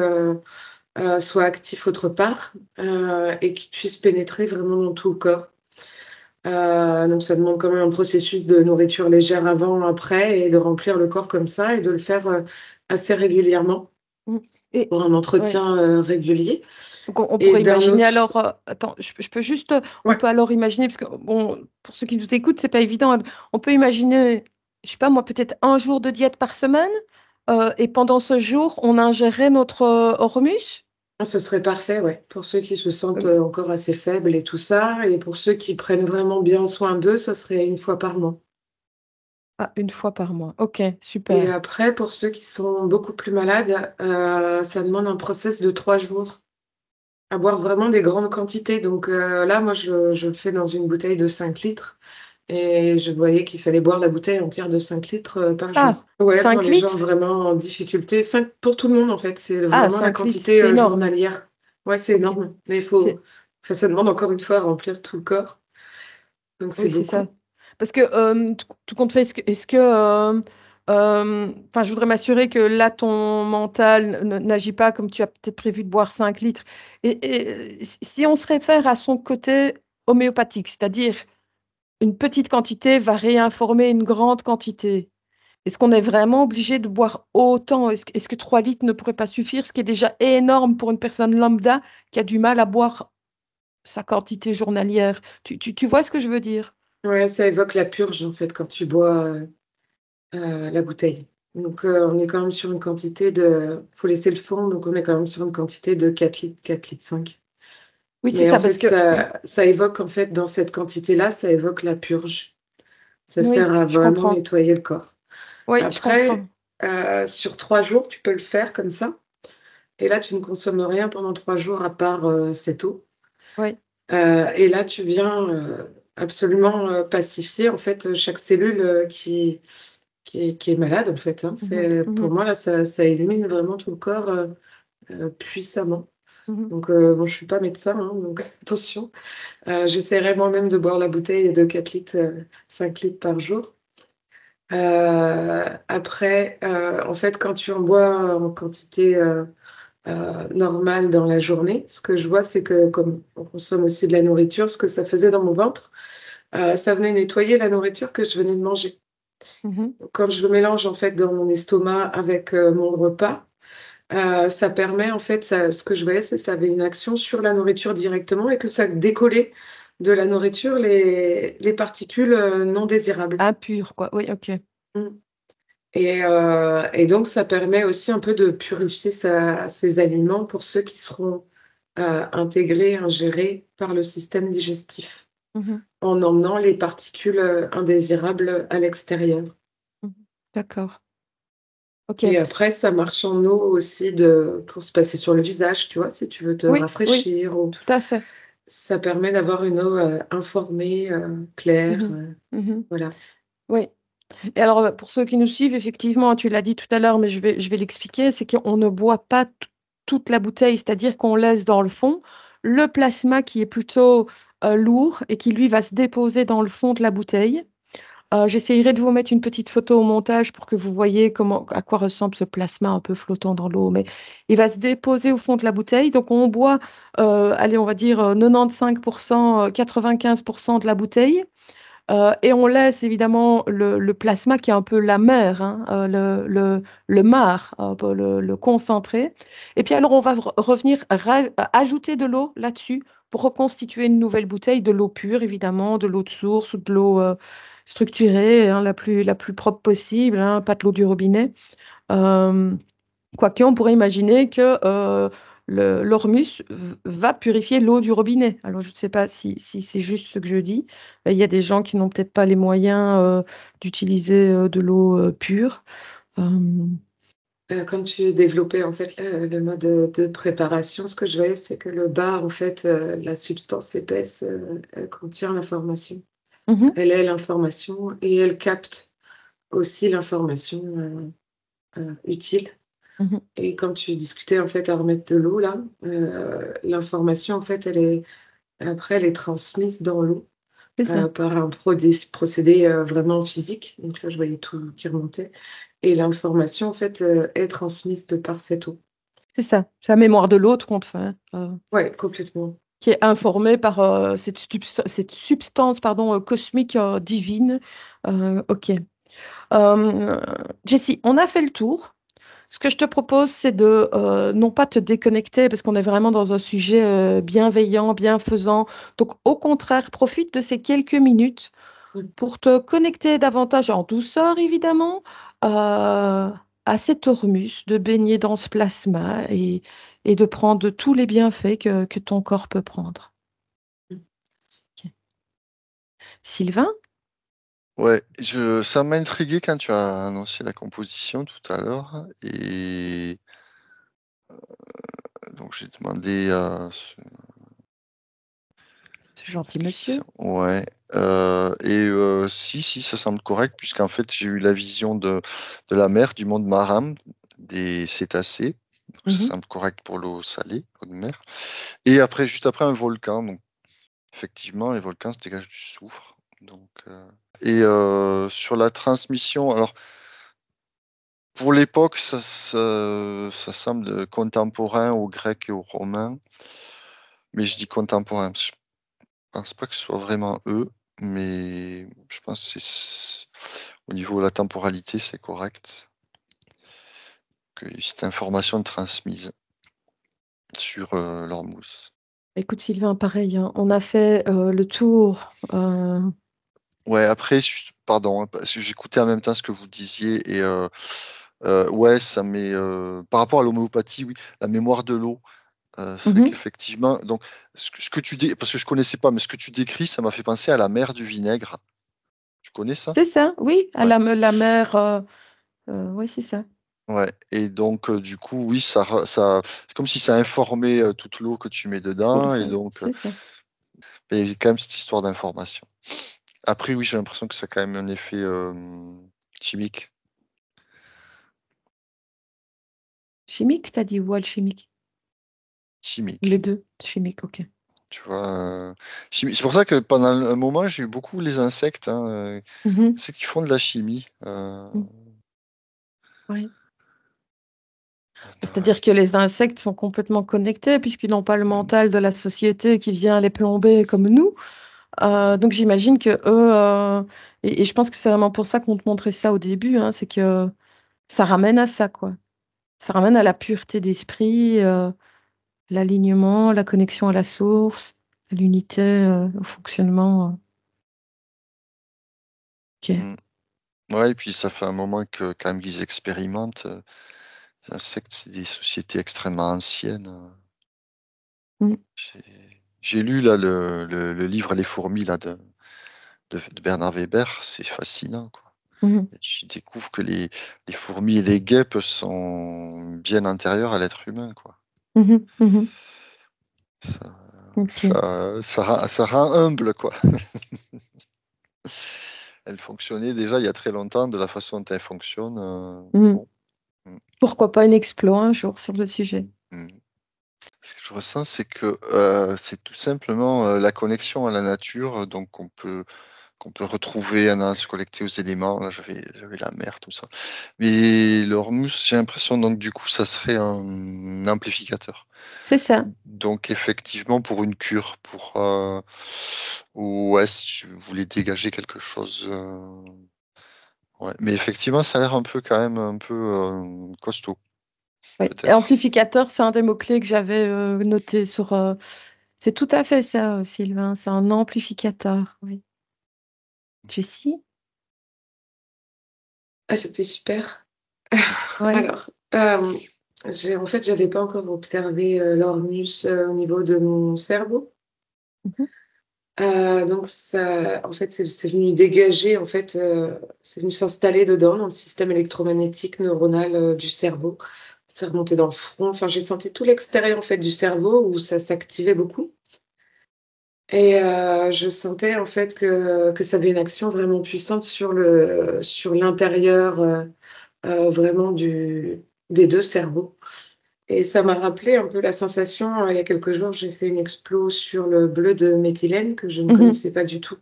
soit actif autre part et qu'il puisse pénétrer vraiment dans tout le corps. Donc, ça demande quand même un processus de nourriture légère avant, après et de remplir le corps comme ça et de le faire assez régulièrement Mm. Et pour un ouais. entretien régulier. Donc on Et pourrait d'un imaginer autre, alors, attends, je peux juste, on ouais, peut alors imaginer, parce que bon, pour ceux qui nous écoutent, c'est pas évident, on peut imaginer, je sais pas moi, peut-être un jour de diète par semaine, et pendant ce jour, on ingérait notre hormus. ce serait parfait, ouais, pour ceux qui se sentent Euh, encore assez faibles et tout ça. Et pour ceux qui prennent vraiment bien soin d'eux, ça serait une fois par mois. une fois par mois. Ok, Et super. après, pour ceux qui sont beaucoup plus malades, ça demande un process de 3 jours. à boire vraiment des grandes quantités. Donc là, moi, je le fais dans une bouteille de 5 litres. Et je voyais qu'il fallait boire la bouteille entière de 5 litres par Ah, jour. Ouais, pour 5 les gens litres? vraiment en difficulté. 5 pour tout le monde, en fait. C'est Ah, vraiment la 5 litres, quantité c'est énorme. journalière. Ouais, c'est Ok. énorme. Mais il faut. C'est... Enfin, ça demande encore une fois à remplir tout le corps. Donc c'est Oui, c'est ça. beaucoup. Parce que tout compte fait, enfin, je voudrais m'assurer que là, ton mental n'agit pas comme tu as peut-être prévu de boire 5 litres. Et si on se réfère à son côté homéopathique, c'est-à-dire une petite quantité va réinformer une grande quantité, est-ce qu'on est vraiment obligé de boire autant? Est-ce que 3 litres ne pourrait pas suffire, ce qui est déjà énorme pour une personne lambda qui a du mal à boire sa quantité journalière? Tu vois ce que je veux dire? Ouais, ça évoque la purge, en fait, quand tu bois la bouteille. Donc on est quand même sur une quantité de. Faut laisser le fond, donc on est quand même sur une quantité de 4 litres, 4 litres 5. Oui, c'est Mais en ça, parce fait, que ça évoque, en fait, dans cette quantité-là, ça évoque la purge. Ça oui, sert à je vraiment comprends. nettoyer le corps. Oui, je comprends. Après, sur 3 jours, tu peux le faire comme ça. Et là, tu ne consommes rien pendant 3 jours à part cette eau. Oui. Et là, tu viens absolument pacifier en fait chaque cellule qui est malade en fait. Hein. Mhm, Pour mhm, moi, là, ça illumine vraiment tout le corps puissamment. mhm. Donc, bon, je suis pas médecin, hein, donc attention. J'essaierai moi-même de boire la bouteille de 4 litres, 5 litres par jour. Après, en fait, quand tu en bois en quantité normale dans la journée, ce que je vois, c'est que comme on consomme aussi de la nourriture, ce que ça faisait dans mon ventre, ça venait nettoyer la nourriture que je venais de manger. Mhm. Donc, quand je le mélange en fait dans mon estomac avec mon repas, ça permet en fait, ce que je voyais, c'est que ça avait une action sur la nourriture directement et que ça décollait de la nourriture les particules non désirables. Impur, quoi. Oui, ok. Mm. Et donc, ça permet aussi un peu de purifier ces aliments pour ceux qui seront intégrés, ingérés par le système digestif, Mhm, en emmenant les particules indésirables à l'extérieur. mhm. D'accord. Ok. Et après, ça marche en eau aussi pour se passer sur le visage, tu vois, si tu veux te Oui, oui, rafraîchir. Ou... tout à fait. Ça permet d'avoir une eau informée, claire. Mhm, mhm. Voilà. Oui. Et alors, pour ceux qui nous suivent, effectivement, tu l'as dit tout à l'heure, mais je vais l'expliquer, c'est qu'on ne boit pas toute la bouteille, c'est-à-dire qu'on laisse dans le fond le plasma qui est plutôt lourd et qui, lui, va se déposer dans le fond de la bouteille. J'essayerai de vous mettre une petite photo au montage pour que vous voyez à quoi ressemble ce plasma un peu flottant dans l'eau. Mais il va se déposer au fond de la bouteille. Donc, on boit, allez, on va dire 95%, 95% de la bouteille. Et on laisse évidemment le plasma qui est un peu la mer, hein, le marc, un peu le concentré. Et puis alors on va revenir ajouter de l'eau là-dessus pour reconstituer une nouvelle bouteille, de l'eau pure évidemment, de l'eau de source ou de l'eau structurée, hein, la plus propre possible, hein, pas de l'eau du robinet. Euh, Quoique, on pourrait imaginer que l'ormus va purifier l'eau du robinet. Alors, je ne sais pas si c'est juste ce que je dis. Il y a des gens qui n'ont peut-être pas les moyens d'utiliser de l'eau pure. Euh, Quand tu développais en fait le mode de préparation, ce que je voyais, c'est que le bar, en fait, la substance épaisse, elle contient l'information. mhm, Elle est l'information et elle capte aussi l'information utile. mhm. Et quand tu discutais en fait à remettre de l'eau là, l'information en fait, elle est transmise dans l'eau C'est ça, par un procédé vraiment physique. Donc là, je voyais tout qui remontait. Et l'information en fait est transmise de par cette eau. c'est ça. C'est la mémoire de l'autre qu'on fait, hein, Ouais, complètement. qui est informée par cette substance pardon, cosmique divine. Ok. Euh, Jessie, on a fait le tour. Ce que je te propose, c'est de non pas te déconnecter parce qu'on est vraiment dans un sujet bienveillant, bienfaisant. Donc, au contraire, profite de ces quelques minutes Mm. pour te connecter davantage en douceur, évidemment, euh, à cet hormus, de baigner dans ce plasma et de prendre tous les bienfaits que ton corps peut prendre. Ok. Sylvain? Ouais, ça m'a intrigué quand tu as annoncé la composition tout à l'heure. Et Donc j'ai demandé à Ce gentil monsieur. Ouais. Si, ça semble correct, puisqu'en fait, j'ai eu la vision de la mer, du monde marin, des cétacés. Donc, ça semble correct pour l'eau salée, l'eau de mer. Et après, juste après, un volcan. Donc, effectivement, les volcans se dégagent du soufre. Donc, sur la transmission, alors, pour l'époque, ça semble contemporain aux Grecs et aux Romains. Mais je dis contemporain, parce que je pense pas que ce soit vraiment eux, mais je pense que au niveau de la temporalité, c'est correct. Que cette information est transmise sur l'Ormuz. Écoute, Sylvain, pareil, hein, on a fait le tour. Ouais, après, pardon, hein, parce que j'écoutais en même temps ce que vous disiez et ouais, ça met par rapport à l'homéopathie, oui, la mémoire de l'eau. C'est vrai qu'effectivement, donc ce que tu dis, parce que je connaissais pas, mais ce que tu décris, ça m'a fait penser à la mer du vinaigre. Tu connais ça? C'est ça, oui, à Ouais. la mer. Oui, c'est ça. Ouais. Et donc du coup, oui, c'est comme si ça informait toute l'eau que tu mets dedans, et donc C'est ça. il y a quand même cette histoire d'information. Après, oui, j'ai l'impression que ça a quand même un effet chimique. Chimique, t'as dit, ou alchimique? Chimique. Les deux, chimique, ok. Tu vois, c'est pour ça que pendant un moment, j'ai eu beaucoup les insectes, hein, ceux qui font de la chimie. Ouais. C'est-à-dire que les insectes sont complètement connectés puisqu'ils n'ont pas le mental de la société qui vient les plomber comme nous. Donc j'imagine que eux, et je pense que c'est vraiment pour ça qu'on te montrait ça au début, hein, c'est que ça ramène à ça, quoi. Ça ramène à la pureté d'esprit, l'alignement, la connexion à la source, à l'unité, au fonctionnement. Ok. Mm. Ouais, et puis ça fait un moment que quand même qu'ils expérimentent. Les insectes, c'est des sociétés extrêmement anciennes. Mm. J'ai lu là le livre Les fourmis là, de Bernard Weber, c'est fascinant, quoi. Mhm. Et tu découvres que les fourmis et les guêpes sont bien antérieures à l'être humain, quoi. Mhm. Mhm. Ça, Ok. ça rend humble, quoi. Elle fonctionnait déjà il y a très longtemps de la façon dont elle fonctionne. Mm. Bon. Mm, Pourquoi pas une explo un jour sur le sujet? mm. Ce que je ressens, c'est que c'est tout simplement la connexion à la nature, donc qu'on peut retrouver en allant se connecter aux éléments. Là, j'avais la mer, tout ça. Mais l'Ormus, j'ai l'impression, donc du coup, ça serait un amplificateur. C'est ça. Donc effectivement, pour une cure, ouais, si tu voulais dégager quelque chose. Ouais. Mais effectivement, ça a l'air un peu quand même un peu costaud, Oui. Et peut-être. amplificateur, c'est un des mots-clés que j'avais noté sur. C'est tout à fait ça, Sylvain. C'est un amplificateur. Oui. Jessie? Ah, c'était super. Oui. Alors, en fait, j'avais pas encore observé l'ormus au niveau de mon cerveau. Mhm. Donc ça, en fait, c'est venu dégager, en fait, c'est venu s'installer dedans dans le système électromagnétique neuronal du cerveau. Ça remontait dans le front. Enfin, j'ai senti tout l'extérieur en fait du cerveau où ça s'activait beaucoup. Et je sentais en fait que ça avait une action vraiment puissante sur l'intérieur vraiment des deux cerveaux. Et ça m'a rappelé un peu la sensation, il y a quelques jours, j'ai fait une explo sur le bleu de méthylène que je ne Mhm. connaissais pas du tout.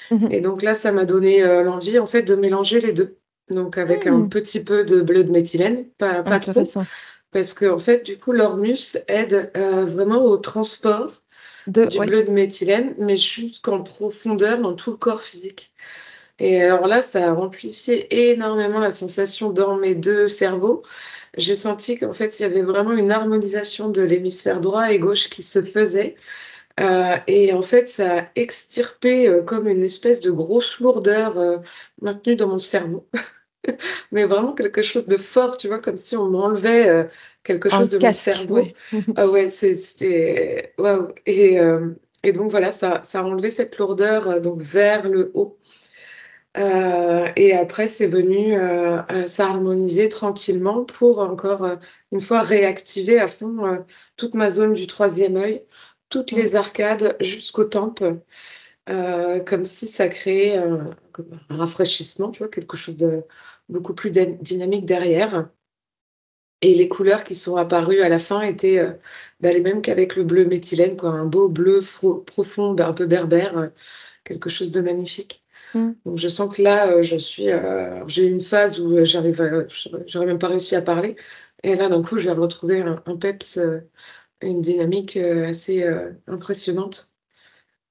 Mhm. Et donc là, ça m'a donné l'envie en fait de mélanger les deux. Donc avec un Hmm. petit peu de bleu de méthylène, pas trop, Intéressant. parce que en fait, du coup, l'ormus aide vraiment au transport du Oui. bleu de méthylène, mais jusqu'en profondeur dans tout le corps physique. Et alors là, ça a amplifié énormément la sensation dans mes deux cerveaux. J'ai senti qu'en fait, il y avait vraiment une harmonisation de l'hémisphère droit et gauche qui se faisait. Et en fait, ça a extirpé comme une espèce de grosse lourdeur maintenue dans mon cerveau. Mais vraiment quelque chose de fort, tu vois, comme si on m'enlevait quelque Un chose de mon casque, cerveau. oui. Mhm. Ah ouais, c'était... Waouh. Et donc voilà, ça a enlevé cette lourdeur donc vers le haut. Et après, c'est venu à s'harmoniser tranquillement pour encore une fois réactiver à fond toute ma zone du troisième œil, toutes Mmh. les arcades jusqu'aux tempes, comme si ça créait comme un rafraîchissement, tu vois, quelque chose de beaucoup plus dynamique derrière. Et les couleurs qui sont apparues à la fin étaient bah, les mêmes qu'avec le bleu méthylène, quoi, un beau bleu profond, un peu berbère, quelque chose de magnifique. Mmh. Donc je sens que là, j'ai eu une phase où, j'aurais même pas réussi à parler et là, d'un coup, je vais retrouver un peps, une dynamique, assez, impressionnante.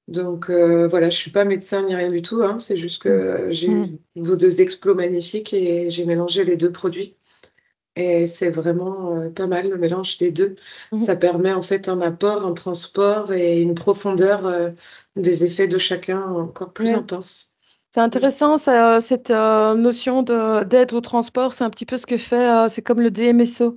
Donc voilà, je suis pas médecin ni rien du tout, hein, c'est juste Mmh. que j'ai Mmh. eu vos 2 explos magnifiques et j'ai mélangé les 2 produits et c'est vraiment, pas mal le mélange des 2. Mmh. Ça permet en fait un apport, un transport et une profondeur, des effets de chacun encore plus Ouais. intense. C'est Mmh. intéressant ça, cette, notion d'aide au transport. C'est un petit peu ce que fait, c'est comme le DMSO,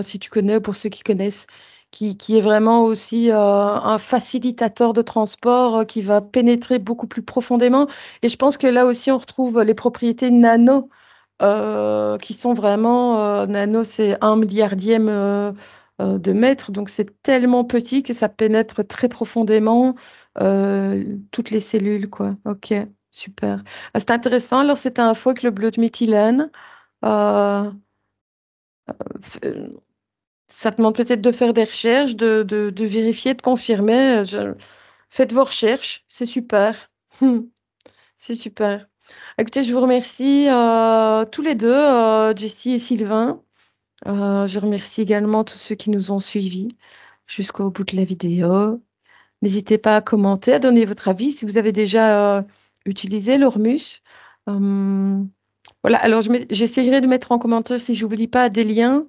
si tu connais, pour ceux qui connaissent, qui est vraiment aussi, un facilitateur de transport, qui va pénétrer beaucoup plus profondément et je pense que là aussi on retrouve les propriétés nano, qui sont vraiment, nano c'est 1 milliardième, de mètre, donc c'est tellement petit que ça pénètre très profondément, toutes les cellules, quoi. OK, super. Ah, c'est intéressant, alors cette info avec le bleu de méthylène, heu, f ça demande peut-être de faire des recherches, de vérifier, de confirmer, je faites vos recherches, c'est super. C'est super. Écoutez, je vous remercie, tous les 2, Jessie et Sylvain. Je remercie également tous ceux qui nous ont suivis jusqu'au bout de la vidéo. N'hésitez pas à commenter, à donner votre avis si vous avez déjà, utilisé l'Ormus. Hem, voilà, alors j'essayerai de mettre en commentaire, si j'oublie pas, des liens,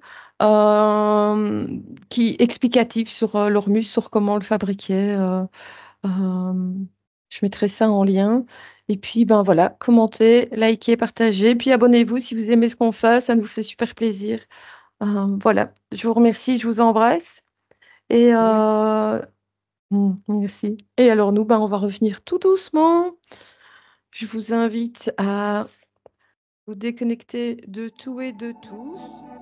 qui explicatifs sur, l'Ormus, sur comment le fabriquer, je mettrai ça en lien et puis, ben, voilà, commentez, likez, partagez, puis abonnez-vous si vous aimez ce qu'on fait, ça nous fait super plaisir. Voilà, je vous remercie, je vous embrasse et Merci. merci et alors nous, ben, on va revenir tout doucement. Je vous invite à vous déconnecter de tout et de tous.